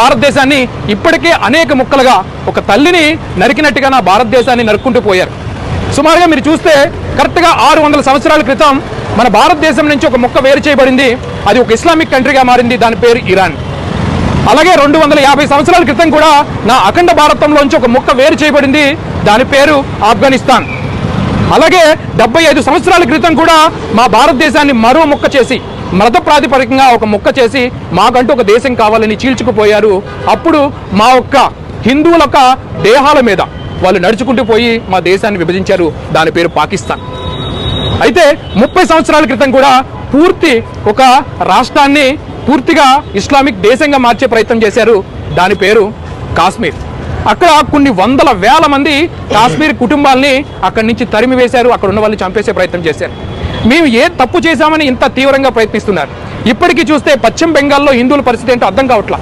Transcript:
భారతదేశాన్ని ఇప్పటికే అనేక ముక్కలుగా ఒక తల్లిని నరికినట్టుగా నా భారతదేశాన్ని నరుక్కుంటూ పోయారు. సుమారుగా మీరు చూస్తే కరెక్ట్గా 600 సంవత్సరాల క్రితం మన భారతదేశం నుంచి ఒక ముక్క వేరు చేయబడింది. అది ఒక ఇస్లామిక్ కంట్రీగా మారింది. దాని పేరు ఇరాన్. అలాగే 250 సంవత్సరాల క్రితం కూడా నా అఖండ భారతంలోంచి ఒక ముక్క వేరు చేయబడింది. దాని పేరు ఆఫ్ఘనిస్తాన్. అలాగే 75 సంవత్సరాల క్రితం కూడా మా భారతదేశాన్ని మరో ముక్క చేసి మత ప్రాతిపదికంగా ఒక ముక్క చేసి మాకంటూ ఒక దేశం కావాలని చీల్చుకుపోయారు. అప్పుడు మా ఒక్క హిందువుల యొక్క దేహాల మీద వాళ్ళు నడుచుకుంటూ పోయి మా దేశాన్ని విభజించారు. దాని పేరు పాకిస్తాన్. అయితే 30 సంవత్సరాల క్రితం కూడా పూర్తి ఒక రాష్ట్రాన్ని పూర్తిగా ఇస్లామిక్ దేశంగా మార్చే ప్రయత్నం చేశారు. దాని పేరు కాశ్మీర్. అక్కడ కొన్ని వందల వేల మంది కాశ్మీర్ కుటుంబాలని అక్కడి నుంచి తరిమి వేశారు. అక్కడ ఉన్న వాళ్ళని చంపేసే ప్రయత్నం చేశారు. మేము ఏ తప్పు చేశామని ఇంత తీవ్రంగా ప్రయత్నిస్తున్నారు. ఇప్పటికీ చూస్తే పశ్చిమ బెంగాల్లో హిందువుల పరిస్థితి ఏంటో అర్థం కావట్లా.